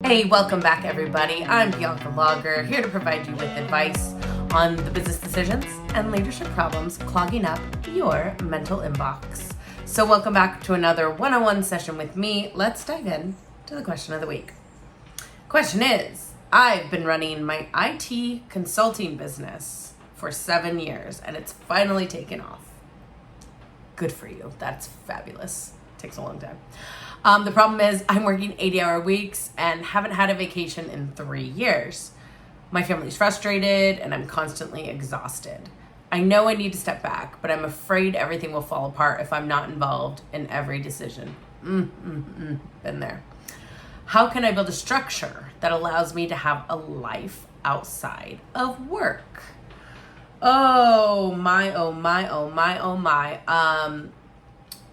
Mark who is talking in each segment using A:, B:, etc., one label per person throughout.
A: Hey, welcome back everybody. I'm Bianca Lager, here to provide you with advice on the business decisions and leadership problems clogging up your mental inbox. So welcome back to another one-on-one session with me. Let's dive in to the question of the week. Question is, I've been running my IT consulting business for 7 years and it's finally taken off. Good for you. That's fabulous. Takes a long time. The problem is I'm working 80-hour weeks and haven't had a vacation in 3 years. My family's frustrated and I'm constantly exhausted. I know I need to step back, but I'm afraid everything will fall apart if I'm not involved in every decision. Been there. How can I build a structure that allows me to have a life outside of work? Oh my, oh my, oh my, oh my.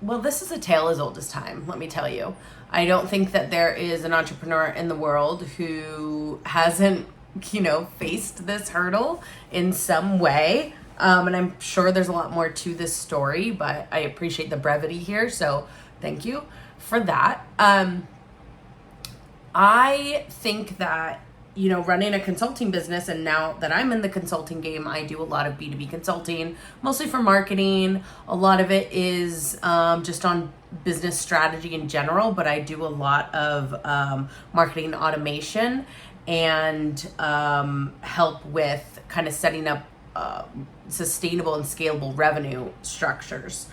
A: Well, this is a tale as old as time, let me tell you. I don't think that there is an entrepreneur in the world who hasn't, faced this hurdle in some way. And I'm sure there's a lot more to this story, but I appreciate the brevity here. So thank you for that. I think that, running a consulting business, and now that I'm in the consulting game, I do a lot of B2B consulting, mostly for marketing. A lot of it is just on business strategy in general, but I do a lot of marketing automation and help with kind of setting up sustainable and scalable revenue structures,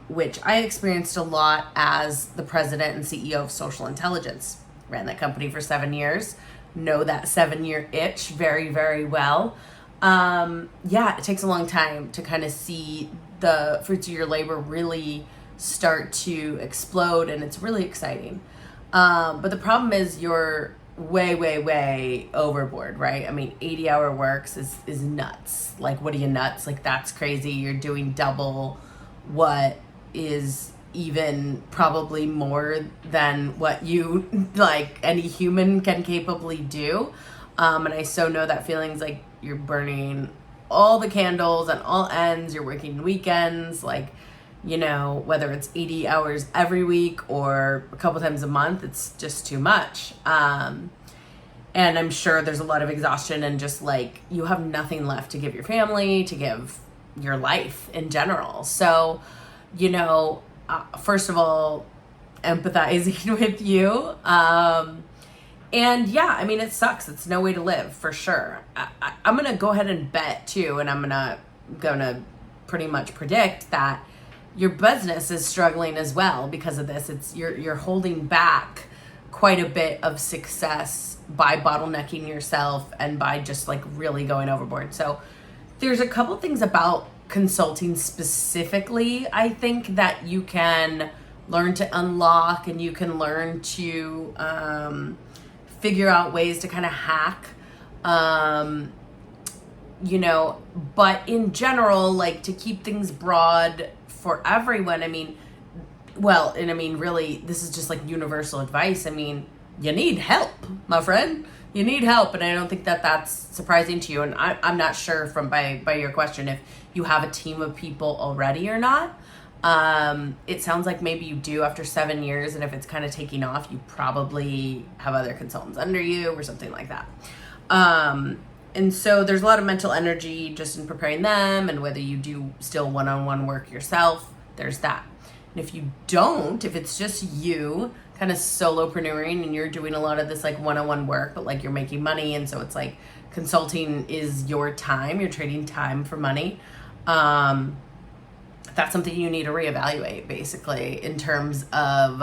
A: which I experienced a lot as the president and CEO of Social Intelligence. Ran that company for 7 years. Know that 7-year itch very, very well. It takes a long time to kind of see the fruits of your labor really start to explode, and it's really exciting. But the problem is you're way, way, way overboard, right? I mean, 80-hour works is nuts. Like, what are you, nuts? Like, that's crazy. You're doing double what is even probably more than what you like any human can capably do. And I so know that feeling's like you're burning all the candles on all ends, you're working weekends, whether it's 80 hours every week or a couple times a month, it's just too much. And I'm sure there's a lot of exhaustion and just like you have nothing left to give your family, to give your life in general. So, first of all, empathizing with you. It sucks. It's no way to live, for sure. I'm going to go ahead and bet too, and I'm going to pretty much predict that your business is struggling as well because of this. You're holding back quite a bit of success by bottlenecking yourself and by just like really going overboard. So there's a couple things about consulting specifically, I think, that you can learn to unlock, and you can learn to figure out ways to kind of hack, but in general, like, to keep things broad for everyone, really, this is just like universal advice. You need help, my friend. You need help, and I don't think that that's surprising to you. And I'm not sure by your question if you have a team of people already or not. It sounds like maybe you do after 7 years, and if it's kind of taking off, you probably have other consultants under you or something like that. And so there's a lot of mental energy just in preparing them, and whether you do still one-on-one work yourself, there's that. And if you don't, if it's just you kind of solopreneuring and you're doing a lot of this like one-on-one work, but like you're making money, and so it's like consulting is your time, you're trading time for money, that's something you need to reevaluate, basically, in terms of,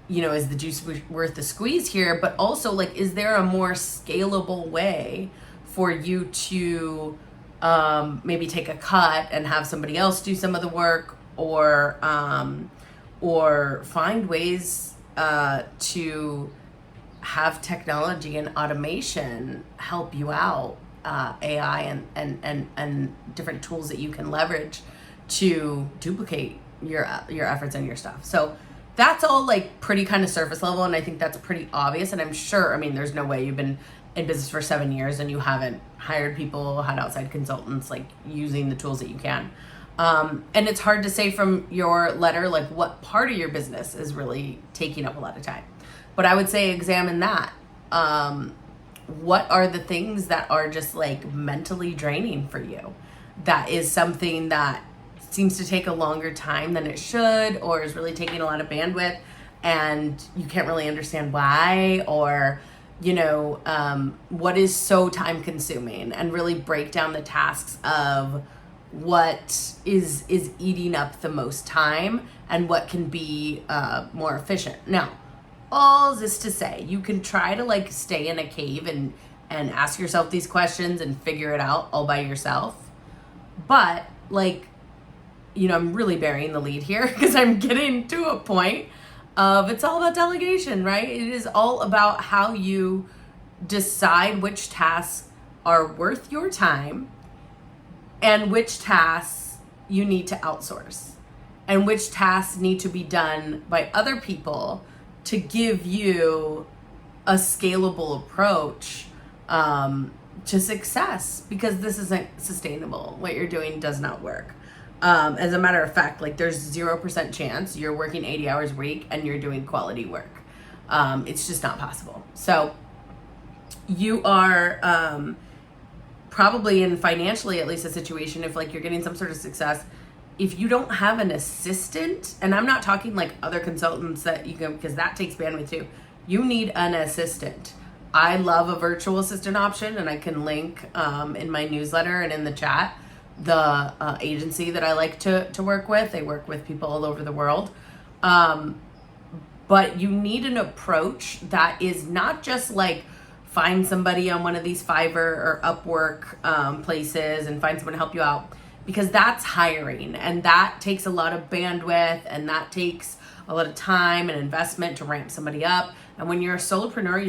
A: is the juice worth the squeeze here? But also, like, is there a more scalable way for you to maybe take a cut and have somebody else do some of the work, or find ways to have technology and automation help you out, AI and different tools that you can leverage to duplicate your efforts and your stuff. So that's all like pretty kind of surface level, and I think that's pretty obvious. And I'm sure, there's no way you've been in business for 7 years and you haven't hired people, had outside consultants, like using the tools that you can. And it's hard to say from your letter, like what part of your business is really taking up a lot of time. But I would say examine that. What are the things that are just like mentally draining for you? That is something that seems to take a longer time than it should, or is really taking a lot of bandwidth and you can't really understand why, or what is so time consuming, and really break down the tasks of what is eating up the most time and what can be more efficient. Now, all this to say, you can try to like stay in a cave and ask yourself these questions and figure it out all by yourself. But like, I'm really burying the lead here because I'm getting to a point of it's all about delegation, right? It is all about how you decide which tasks are worth your time and which tasks you need to outsource and which tasks need to be done by other people to give you a scalable approach to success, because this isn't sustainable. What you're doing does not work. As a matter of fact, like there's 0% chance you're working 80 hours a week and you're doing quality work. It's just not possible. So you are probably in financially at least a situation, if like you're getting some sort of success, if you don't have an assistant, and I'm not talking like other consultants that you can, because that takes bandwidth too. You need an assistant. I love a virtual assistant option, and I can link in my newsletter and in the chat the agency that I like to work with. They work with people all over the world. But you need an approach that is not just like find somebody on one of these Fiverr or Upwork places and find someone to help you out, because that's hiring and that takes a lot of bandwidth and that takes a lot of time and investment to ramp somebody up. And when you're a solopreneur,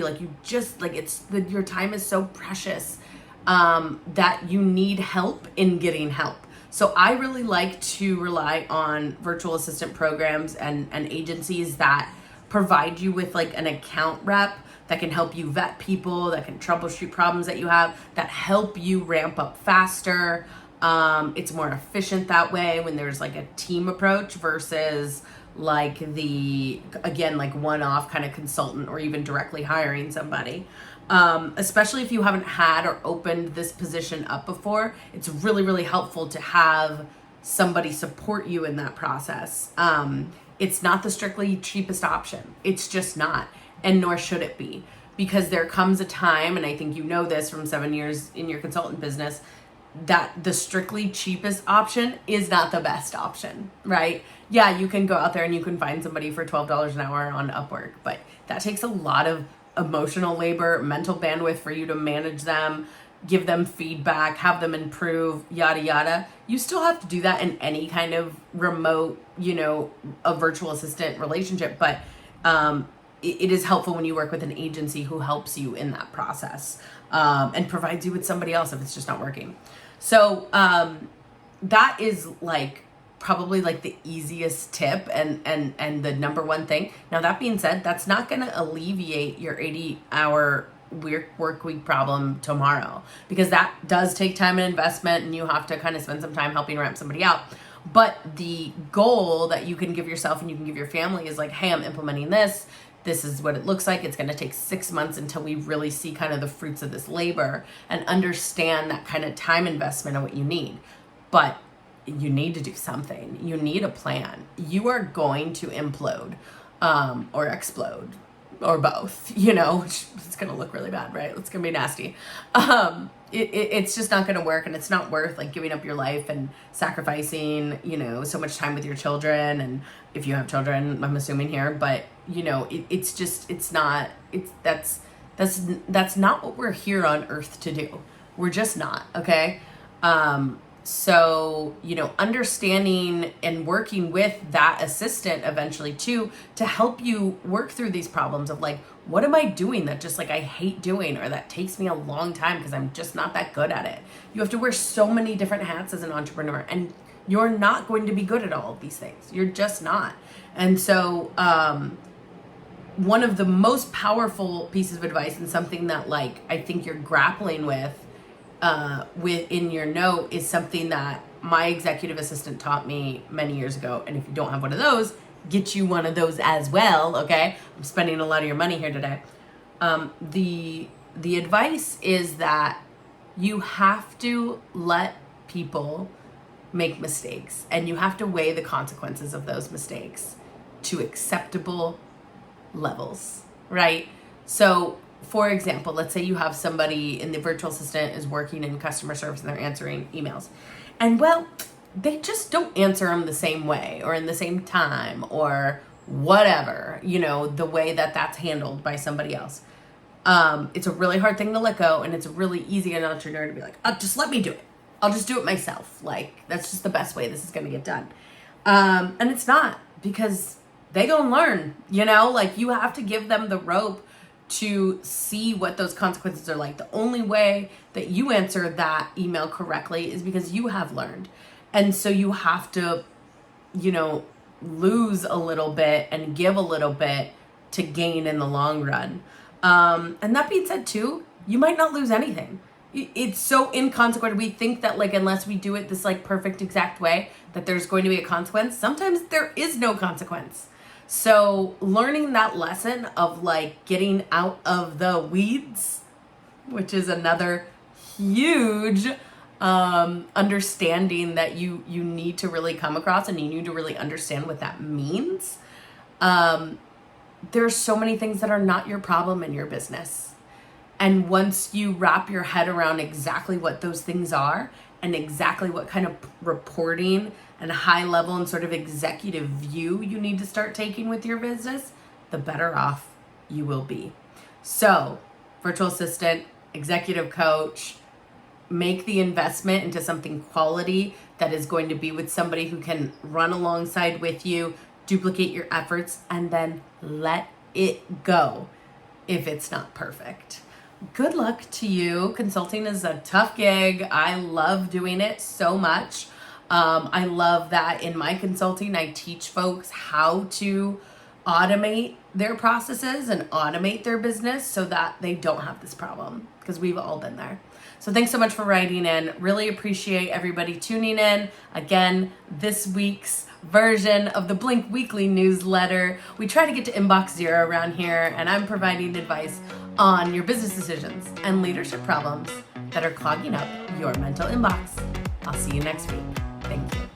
A: your time is so precious that you need help in getting help. So I really like to rely on virtual assistant programs and agencies that provide you with like an account rep that can help you vet people, that can troubleshoot problems that you have, that help you ramp up faster. It's more efficient that way when there's like a team approach versus like like one-off kind of consultant or even directly hiring somebody. Especially if you haven't had or opened this position up before, it's really, really helpful to have somebody support you in that process. It's not the strictly cheapest option. It's just not, and nor should it be, because there comes a time, and I think you know this from 7 years in your consultant business, that the strictly cheapest option is not the best option, right? Yeah, you can go out there and you can find somebody for $12 an hour on Upwork, but that takes a lot of emotional labor, mental bandwidth for you to manage them, give them feedback, have them improve, yada, yada. You still have to do that in any kind of remote, a virtual assistant relationship, but it is helpful when you work with an agency who helps you in that process and provides you with somebody else if it's just not working. So that is like probably like the easiest tip and the number one thing. Now, that being said, that's not going to alleviate your 80-hour work week problem tomorrow, because that does take time and investment, and you have to kind of spend some time helping ramp somebody out. But the goal that you can give yourself and you can give your family is like, hey, I'm implementing this. This is what it looks like. It's going to take 6 months until we really see kind of the fruits of this labor and understand that kind of time investment and what you need. But you need to do something. You need a plan. You are going to implode or explode or both, it's going to look really bad, right? It's going to be nasty. It's just not going to work, and it's not worth like giving up your life and sacrificing, so much time with your children. And if you have children, I'm assuming here, but that's not what we're here on earth to do. We're just not. Okay. So, understanding and working with that assistant eventually too, to help you work through these problems of like, what am I doing that just like I hate doing, or that takes me a long time because I'm just not that good at it. You have to wear so many different hats as an entrepreneur, and you're not going to be good at all of these things. You're just not. And so, one of the most powerful pieces of advice, and something that like, I think you're grappling with in your note, is something that my executive assistant taught me many years ago. And if you don't have one of those, get you one of those as well, okay? I'm spending a lot of your money here today. The advice is that you have to let people make mistakes, and you have to weigh the consequences of those mistakes to acceptable levels, right? So, for example, let's say you have somebody in the virtual assistant is working in customer service and they're answering emails. And well, they just don't answer them the same way or in the same time or whatever, the way that that's handled by somebody else. It's a really hard thing to let go, and it's really easy as an entrepreneur to be like, oh, just let me do it. I'll just do it myself. Like, that's just the best way this is going to get done. And it's not, because they gonna learn, like you have to give them the rope to see what those consequences are like. The only way that you answer that email correctly is because you have learned. And so you have to, lose a little bit and give a little bit to gain in the long run. And that being said too, you might not lose anything. It's so inconsequential. We think that unless we do it this perfect exact way, that there's going to be a consequence. Sometimes there is no consequence. So learning that lesson of getting out of the weeds, which is another huge understanding that you need to really come across, and you need to really understand what that means. There's so many things that are not your problem in your business. And once you wrap your head around exactly what those things are and exactly what kind of reporting and high level and sort of executive view you need to start taking with your business, the better off you will be. So, virtual assistant, executive coach, make the investment into something quality that is going to be with somebody who can run alongside with you, duplicate your efforts, and then let it go if it's not perfect. Good luck to you. Consulting is a tough gig. I love doing it so much. I love that in my consulting, I teach folks how to automate their processes and automate their business so that they don't have this problem, because we've all been there. So thanks so much for writing in. Really appreciate everybody tuning in. Again, this week's version of the Blink Weekly newsletter. We try to get to inbox zero around here, and I'm providing advice on your business decisions and leadership problems that are clogging up your mental inbox. I'll see you next week. Thank you.